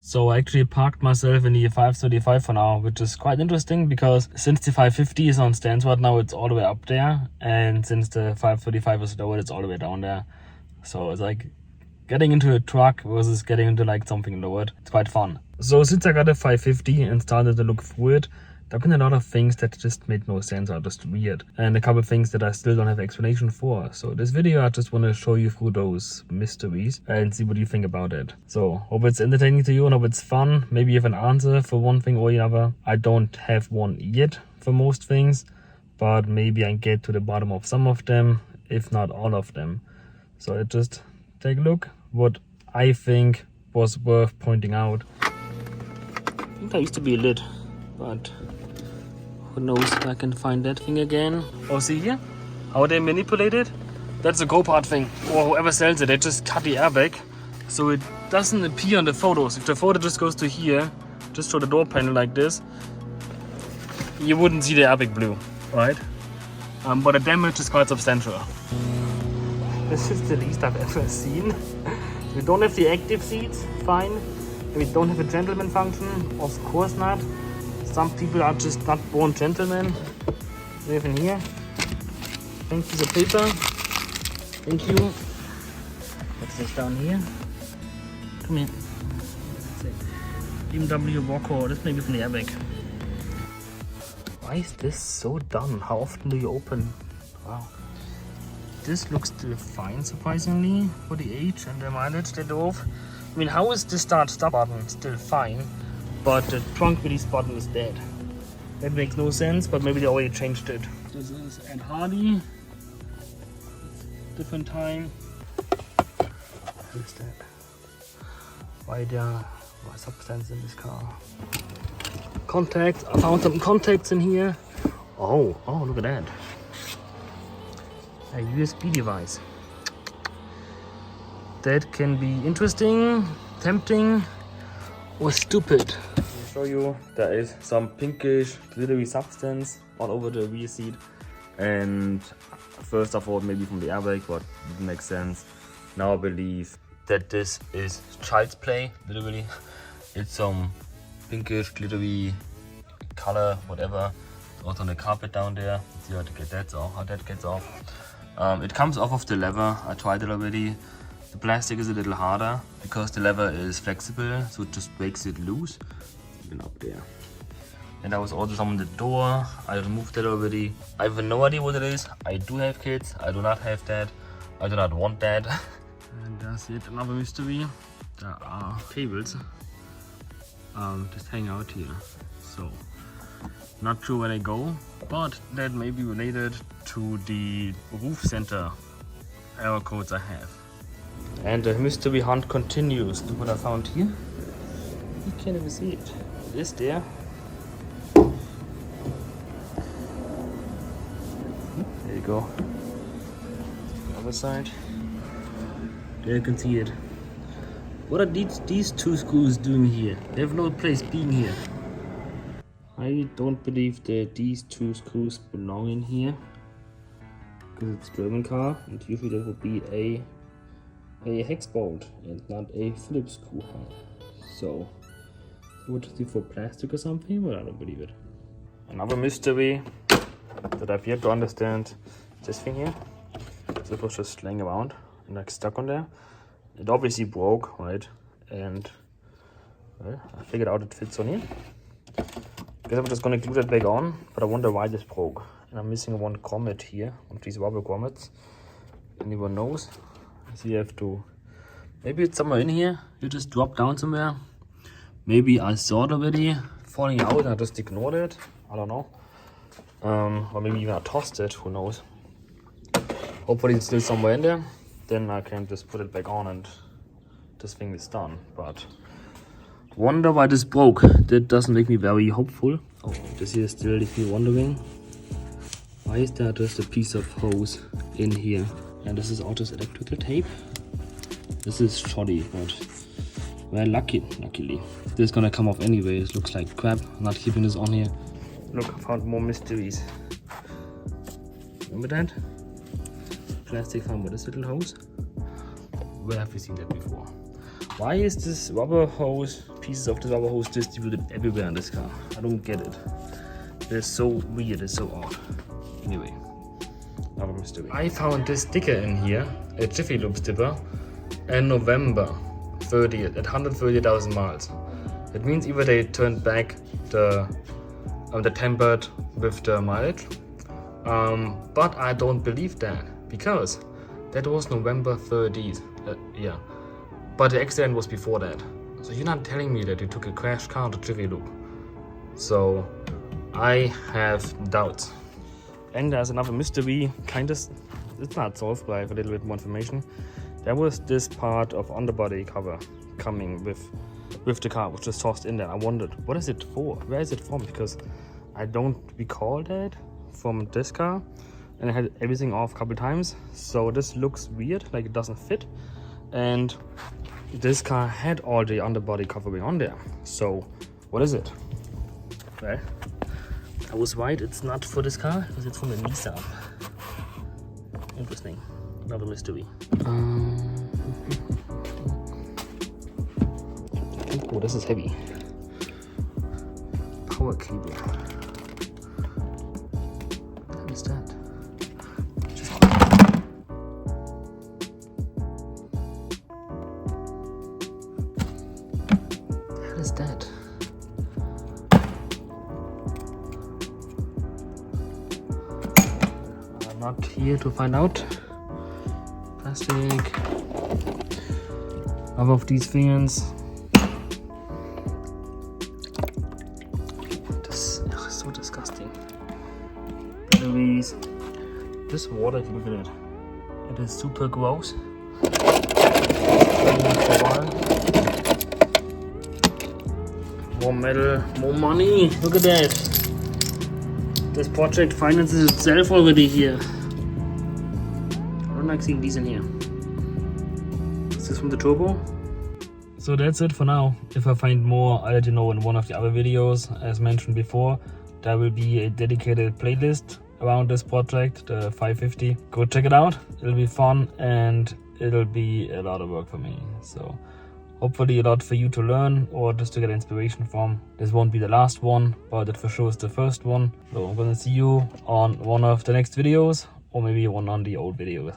So I actually parked myself in the 535 for now, which is quite interesting because since the 550 is on stands right now, it's all the way up there. And since the 535 is lowered, it's all the way down there. So it's like getting into a truck versus getting into like something lowered. It's quite fun. So since I got a 550 and started to look through it, there have been a lot of things that just made no sense or just weird. And a couple of things that I still don't have explanation for. So this video, I just want to show you through those mysteries and see what you think about it. So hope it's entertaining to you and hope it's fun. Maybe you have an answer for one thing or another. I don't have one yet for most things, but maybe I can get to the bottom of some of them, if not all of them. So let's just take a look what I think was worth pointing out. I think there used to be a lid, but who knows if I can find that thing again. Oh, see here? How they manipulate it? That's a Copart thing. Or whoever sells it, they just cut the airbag so it doesn't appear on the photos. If the photo just goes to here, just show the door panel like this, you wouldn't see the airbag blue, right? But the damage is quite substantial. This is the least I've ever seen. We don't have the active seats, fine. We don't have a gentleman function, of course not. Some people are just not born gentlemen. We have in here. Thank you, the paper. Thank you. What's this down here? Come here. BMW Walker. This may be from the airbag. Why is this so done? How often do you open? Wow. This looks still fine, surprisingly, for the age and the mileage they drove. I mean, how is the start-stop button still fine, but the trunk release button is dead? That makes no sense, but maybe they already changed it. This is Ed Hardy. Different time. What is that? Why there are substance in this car? Contacts. I found some contacts in here. Oh, look at that. A USB device. That can be interesting, tempting, or stupid. I'll show you there is some pinkish glittery substance all over the rear seat, and first of all maybe from the airbag, but it makes sense. Now I believe that this is child's play, literally. It's some pinkish glittery color, whatever. It's also on the carpet down there. Let's see how to get that off, how that gets off. It comes off of the lever. I tried it already. The plastic is a little harder because the lever is flexible, so it just breaks it loose. Even up there. And there was also some on the door. I removed that already. I have no idea what it is. I do have kids. I do not have that. I do not want that. And that's it. Another mystery. There are cables just hang out here. So not sure where they go, but that may be related to the roof center error codes I have. And the mystery hunt continues. Look what I found here. You can't even see it. It is there. There you go. The other side. There you can see it. What are these two screws doing here? They have no place being here. I don't believe that these two screws belong in here, because it's a German car and usually there would be a hex bolt and not a Phillips screw head. So would it be for plastic or something? But I don't believe it. Another mystery that I've yet to understand. This thing here. So it was just laying around and like stuck on there. It obviously broke, right? And well, I figured out it fits on here. I guess I'm just gonna glue that back on, but I wonder why this broke. And I'm missing one grommet here, one of these rubber grommets. Anyone knows? So you have to, maybe it's somewhere in here. You just drop down somewhere. Maybe I saw it already falling out and I just ignored it. I don't know. Or maybe even I tossed it, who knows. Hopefully it's still somewhere in there. Then I can just put it back on and this thing is done. But wonder why this broke. That doesn't make me very hopeful. Oh, this here still leaves me wondering. Why is there just a piece of hose in here? And this is all just electrical tape. This is shoddy, but well, luckily. This is gonna come off anyway. It looks like crap. I'm not keeping this on here. Look, I found more mysteries. Remember that? Plastic found with this little hose. Where have we seen that before? Why is this rubber hose, pieces of this rubber hose distributed everywhere in this car? I don't get it. It's so weird, it's so odd. Anyway, another mystery. I found this sticker in here, a Jiffy Lube sticker, and November 30th at 130,000 miles. It means either they turned back the tempered with the mileage, but I don't believe that because that was November 30th. Yeah, but the accident was before that. So you're not telling me that you took a crash car to Jiffy Lube. So I have doubts. And there's another mystery, it's not solved, but I have a little bit more information. There was this part of underbody cover coming with the car, which was tossed in there. I wondered, what is it for? Where is it from? Because I don't recall that from this car, and I had everything off a couple times. So this looks weird, like it doesn't fit. And this car had all the underbody covering on there. So what is it? Well, I was right, it's not for this car, because it's from the Nissan. Interesting. Another mystery. Oh, this is heavy. Power cable. What is that? What is that? I'm not here to find out. Plastic. Other of these fans. This is so disgusting. Batteries. This water, look at it. It is super gross. More metal, more money. Look at that. This project finances itself already here. I don't like seeing these in here. Is this from the turbo? So that's it for now. If I find more, I'll let you know in one of the other videos. As mentioned before, there will be a dedicated playlist around this project, the 550. Go check it out. It'll be fun and it'll be a lot of work for me. So hopefully a lot for you to learn or just to get inspiration from. This won't be the last one, but it for sure is the first one. So I'm gonna see you on one of the next videos or maybe one on the old videos.